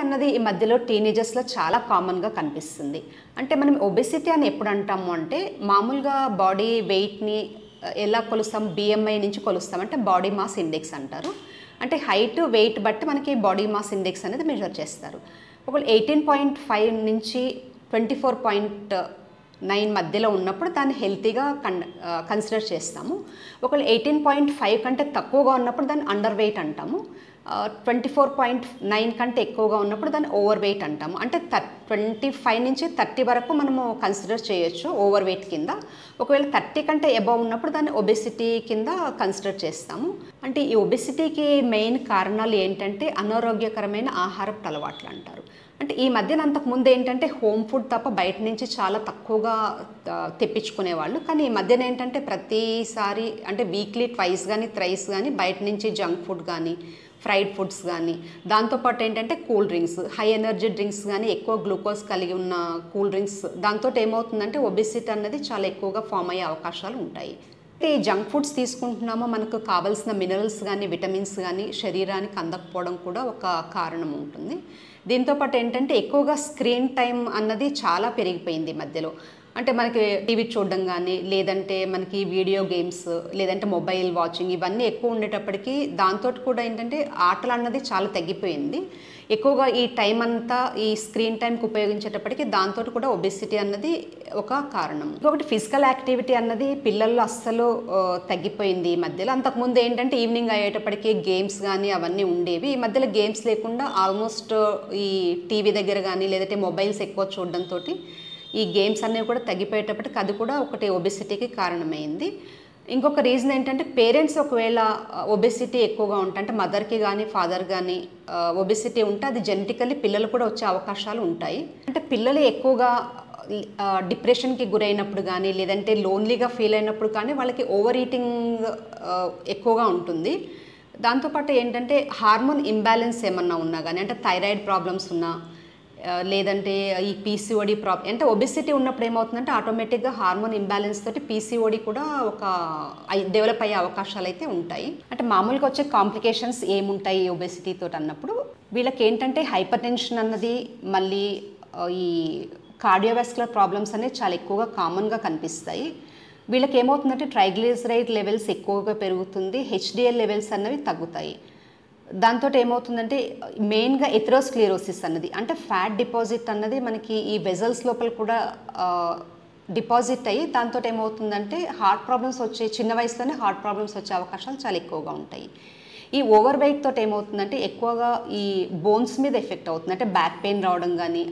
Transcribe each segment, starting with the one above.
అన్నది ఈ మధ్యలో టీనేజర్స్లో చాలా కామన్గా కనిపిస్తుంది. అంటే మనం ఒబెసిటీ అని ఎప్పుడు అంటాము అంటే మామూలుగా బాడీ వెయిట్ని ఎలా కొలుస్తాం, బిఎంఐ నుంచి కొలుస్తాం, అంటే బాడీ మాస్ ఇండెక్స్ అంటారు. అంటే హైట్ వెయిట్ బట్టి మనకి బాడీ మాస్ ఇండెక్స్ అనేది మెజర్ చేస్తారు. ఒకవేళ 18.5 నుంచి 24.9 మధ్యలో ఉన్నప్పుడు దాన్ని హెల్తీగా కన్సిడర్ చేస్తాము. ఒకవేళ 18.5 కంటే తక్కువగా ఉన్నప్పుడు దాన్ని అండర్ వెయిట్ అంటాము. 24.9 కంటే ఎక్కువగా ఉన్నప్పుడు దాన్ని ఓవర్ వెయిట్ అంటాము. అంటే 25 నుంచి 30 వరకు మనము కన్సిడర్ చేయొచ్చు ఓవర్ వెయిట్ కింద. ఒకవేళ 30 కంటే అబవ్ ఉన్నప్పుడు దాన్ని ఒబెసిటీ కింద కన్సిడర్ చేస్తాము. అంటే ఈ ఒబెసిటీకి మెయిన్ కారణాలు ఏంటంటే అనారోగ్యకరమైన ఆహారపు అలవాట్లు అంటారు. అంటే ఈ మధ్యన అంతకుముందు ఏంటంటే హోమ్ ఫుడ్ తప్ప బయట నుంచి చాలా తక్కువగా తెప్పించుకునేవాళ్ళు. కానీ ఈ మధ్యన ఏంటంటే ప్రతిసారి అంటే వీక్లీ ట్వైస్ కానీ థ్రైస్ కానీ బయట నుంచి జంక్ ఫుడ్ కానీ ఫ్రైడ్ ఫుడ్స్ కానీ, దాంతోపాటు ఏంటంటే cool drinks, high energy drinks కానీ, ఎక్కువ గ్లూకోజ్ కలిగి ఉన్న కూల్ డ్రింక్స్, దాంతో ఏమవుతుందంటే ఒబెసిటీ అన్నది చాలా ఎక్కువగా ఫామ్ అయ్యే అవకాశాలు ఉంటాయి. ఈ జంక్ ఫుడ్స్ తీసుకుంటున్నామో మనకు కావాల్సిన మినరల్స్ కానీ విటమిన్స్ కానీ శరీరానికి అందకపోవడం కూడా ఒక కారణం ఉంటుంది. దీంతోపాటు ఏంటంటే ఎక్కువగా స్క్రీన్ టైం అన్నది చాలా పెరిగిపోయింది ఈ మధ్యలో. అంటే మనకి టీవీ చూడడం కానీ, లేదంటే మనకి వీడియో గేమ్స్, లేదంటే మొబైల్ వాచింగ్, ఇవన్నీ ఎక్కువ ఉండేటప్పటికీ దాంతో కూడా ఏంటంటే ఆటలు అన్నది చాలా తగ్గిపోయింది. ఎక్కువగా ఈ టైం అంతా ఈ స్క్రీన్ టైంకి ఉపయోగించేటప్పటికి దాంతో కూడా ఒబెసిటీ అన్నది ఒక కారణం. ఇంకొకటి ఫిజికల్ యాక్టివిటీ అన్నది పిల్లల్లో అస్సలు తగ్గిపోయింది ఈ మధ్యలో. అంతకుముందు ఏంటంటే ఈవినింగ్ అయ్యేటప్పటికి గేమ్స్ కానీ అవన్నీ ఉండేవి. ఈ మధ్యలో గేమ్స్ లేకుండా ఆల్మోస్ట్ ఈ టీవీ దగ్గర కానీ లేదంటే మొబైల్స్ ఎక్కువ చూడడంతో ఈ గేమ్స్ అనేవి కూడా తగ్గిపోయేటప్పటికి అది కూడా ఒకటి ఒబెసిటీకి కారణమైంది. ఇంకొక రీజన్ ఏంటంటే పేరెంట్స్ ఒకవేళ ఒబెసిటీ ఎక్కువగా ఉంటే, అంటే మదర్కి కానీ ఫాదర్ కానీ ఒబెసిటీ ఉంటే అది జెనెటికల్లీ పిల్లలు కూడా వచ్చే అవకాశాలు ఉంటాయి. అంటే పిల్లలు ఎక్కువగా డిప్రెషన్కి గురైనప్పుడు కానీ లేదంటే లోన్లీగా ఫీల్ అయినప్పుడు కానీ వాళ్ళకి ఓవర్ ఈటింగ్ ఎక్కువగా ఉంటుంది. దాంతోపాటు ఏంటంటే హార్మోన్ ఇంబ్యాలెన్స్ ఏమన్నా ఉన్నా కానీ, అంటే థైరాయిడ్ ప్రాబ్లమ్స్ ఉన్నా లేదంటే ఈ పీసీఓడి అంటే ఒబెసిటీ ఉన్నప్పుడు ఏమవుతుందంటే ఆటోమేటిక్గా హార్మోన్ ఇంబ్యాలెన్స్ తోటి పీసీఓడి కూడా ఒక డెవలప్ అయ్యే అవకాశాలు అయితే ఉంటాయి. అంటే మామూలుగా వచ్చే కాంప్లికేషన్స్ ఏముంటాయి ఒబెసిటీ తోటి అన్నప్పుడు వీళ్ళకి ఏంటంటే హైపర్ టెన్షన్ అన్నది, మళ్ళీ ఈ కార్డియోవాస్కులర్ ప్రాబ్లమ్స్ అనేవి చాలా ఎక్కువగా కామన్గా కనిపిస్తాయి. వీళ్ళకి ఏమవుతుందంటే ట్రైగ్లిసరైడ్ లెవెల్స్ ఎక్కువగా పెరుగుతుంది, హెచ్డిఎల్ లెవెల్స్ అన్నవి తగ్గుతాయి. దాంతో ఏమవుతుందంటే మెయిన్గా ఎథెరోస్క్లెరోసిస్ అన్నది, అంటే ఫ్యాట్ డిపాజిట్ అన్నది మనకి ఈ వెజల్స్ లోపల కూడా డిపాజిట్ అయ్యి దాంతో ఏమవుతుందంటే హార్ట్ ప్రాబ్లమ్స్ వచ్చే చిన్న వయసులోనే హార్ట్ ప్రాబ్లమ్స్ వచ్చే అవకాశాలు చాలా ఎక్కువగా ఉంటాయి. ఈ ఓవర్ వెయిట్ తోటి ఏమవుతుందంటే ఎక్కువగా ఈ బోన్స్ మీద ఎఫెక్ట్ అవుతుంది. అంటే బ్యాక్ పెయిన్ రావడం కానీ,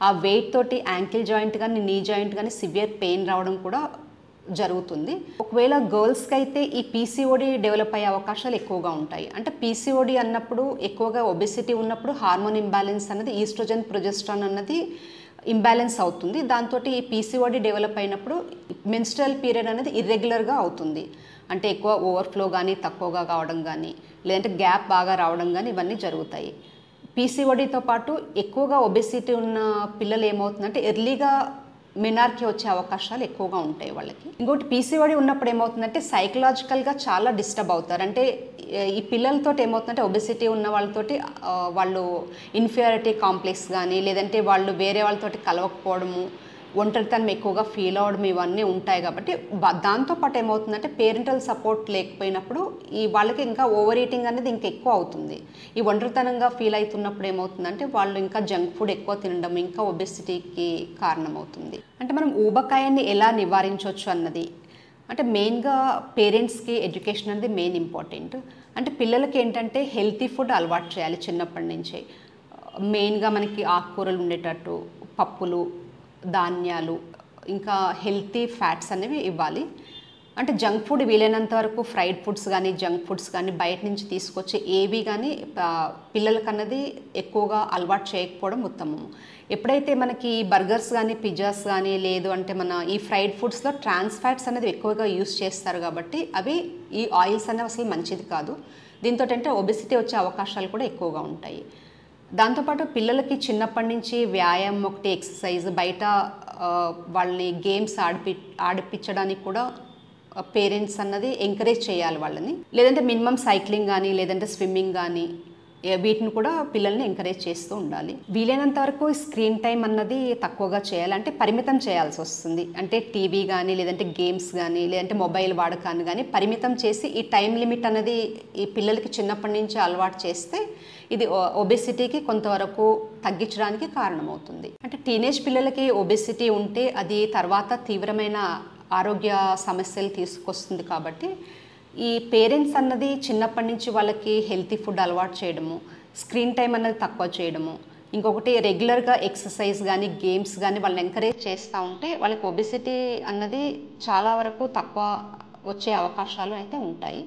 ఆ వెయిట్ తోటి యాంకిల్ జాయింట్ కానీ నీ జాయింట్ కానీ సివియర్ పెయిన్ రావడం కూడా జరుగుతుంది. ఒకవేళ గర్ల్స్కి అయితే ఈ పీసీఓడి డెవలప్ అయ్యే అవకాశాలు ఎక్కువగా ఉంటాయి. అంటే పీసీఓడి అన్నప్పుడు ఎక్కువగా ఒబెసిటీ ఉన్నప్పుడు హార్మోన్ ఇంబ్యాలెన్స్ అన్నది, ఈస్ట్రోజన్ ప్రొజెస్ట్రాన్ అన్నది ఇంబ్యాలెన్స్ అవుతుంది. దాంతో ఈ పీసీఓడి డెవలప్ అయినప్పుడు మెన్స్ట్రల్ పీరియడ్ అనేది ఇర్రెగ్యులర్గా అవుతుంది. అంటే ఎక్కువ ఓవర్ఫ్లో కానీ తక్కువగా కావడం కానీ, లేదంటే గ్యాప్ బాగా రావడం కానీ ఇవన్నీ జరుగుతాయి. పీసీఓడితో పాటు ఎక్కువగా ఒబెసిటీ ఉన్న పిల్లలు ఏమవుతుందంటే ఎర్లీగా మెనార్కీ వచ్చే అవకాశాలు ఎక్కువగా ఉంటాయి వాళ్ళకి. ఇంకోటి పీసీఓడి ఉన్నప్పుడు ఏమవుతుందంటే సైకలాజికల్గా చాలా డిస్టర్బ్ అవుతారు. అంటే ఈ పిల్లలతో ఏమవుతుందంటే ఒబెసిటీ ఉన్న వాళ్ళతోటి వాళ్ళు ఇన్ఫీరియారిటీ కాంప్లెక్స్ కానీ, లేదంటే వాళ్ళు వేరే వాళ్ళతోటి కలవకపోవడము, ఒంటరితనం ఎక్కువగా ఫీల్ అవ్వడం ఇవన్నీ ఉంటాయి. కాబట్టి దాంతోపాటు ఏమవుతుందంటే పేరెంటల్ సపోర్ట్ లేకపోయినప్పుడు ఈ వాళ్ళకి ఇంకా ఓవర్ ఈటింగ్ అనేది ఇంకా ఎక్కువ అవుతుంది. ఈ ఒంటరితనంగా ఫీల్ అవుతున్నప్పుడు ఏమవుతుందంటే వాళ్ళు ఇంకా జంక్ ఫుడ్ ఎక్కువ తినడం ఇంకా ఒబెసిటీకి కారణమవుతుంది. అంటే మనం ఊబకాయాన్ని ఎలా నివారించవచ్చు అన్నది, అంటే మెయిన్గా పేరెంట్స్కి ఎడ్యుకేషన్ అనేది మెయిన్ ఇంపార్టెంట్. అంటే పిల్లలకి ఏంటంటే హెల్తీ ఫుడ్ అలవాటు చేయాలి చిన్నప్పటి నుంచే. మెయిన్గా మనకి ఆకుకూరలు ఉండేటట్టు, పప్పులు, ధాన్యాలు, ఇంకా హెల్తీ ఫ్యాట్స్ అనేవి ఇవ్వాలి. అంటే జంక్ ఫుడ్ వీలైనంత వరకు ఫ్రైడ్ ఫుడ్స్ కానీ జంక్ ఫుడ్స్ కానీ బయట నుంచి తీసుకొచ్చే ఏవి కానీ పిల్లలకి అన్నది ఎక్కువగా అలవాటు చేయకపోవడం ఉత్తమం. ఎప్పుడైతే మనకి బర్గర్స్ కానీ పిజ్జాస్ కానీ లేదు అంటే మన ఈ ఫ్రైడ్ ఫుడ్స్లో ట్రాన్స్ ఫ్యాట్స్ అనేది ఎక్కువగా యూస్ చేస్తారు కాబట్టి అవి ఈ ఆయిల్స్ అనేవి అసలు మంచిది కాదు. దీంతో అంటే ఒబెసిటీ వచ్చే అవకాశాలు కూడా ఎక్కువగా ఉంటాయి. దాంతోపాటు పిల్లలకి చిన్నప్పటి నుంచి వ్యాయామం ఒకటి, ఎక్సర్సైజ్, బయట వాళ్ళని గేమ్స్ ఆడిపించడానికి కూడా పేరెంట్స్ అన్నది ఎంకరేజ్ చేయాలి వాళ్ళని. లేదంటే మినిమం సైక్లింగ్ కానీ లేదంటే స్విమ్మింగ్ కానీ వీటిని కూడా పిల్లల్ని ఎంకరేజ్ చేస్తూ ఉండాలి. వీలైనంత వరకు స్క్రీన్ టైం అన్నది తక్కువగా చేయాలి, అంటే పరిమితం చేయాల్సి వస్తుంది. అంటే టీవీ కానీ, లేదంటే గేమ్స్ కానీ, లేదంటే మొబైల్ వాడకాన్ని కానీ పరిమితం చేసి ఈ టైం లిమిట్ అనేది ఈ పిల్లలకి చిన్నప్పటి నుంచి అలవాటు చేస్తే ఇది ఒబెసిటీకి కొంతవరకు తగ్గించడానికి కారణమవుతుంది. అంటే టీనేజ్ పిల్లలకి ఒబెసిటీ ఉంటే అది తర్వాత తీవ్రమైన ఆరోగ్య సమస్యలు తీసుకొస్తుంది. కాబట్టి ఈ పేరెంట్స్ అన్నది చిన్నప్పటి నుంచి వాళ్ళకి హెల్తీ ఫుడ్ అలవాటు చేయడము, స్క్రీన్ టైం అన్నది తక్కువ చేయడము, ఇంకొకటి రెగ్యులర్గా ఎక్సర్సైజ్ కానీ, గేమ్స్ కానీ వాళ్ళని ఎంకరేజ్ చేస్తూ ఉంటే వాళ్ళకి ఒబెసిటీ అన్నది చాలా వరకు తక్కువ వచ్చే అవకాశాలు అయితే ఉంటాయి.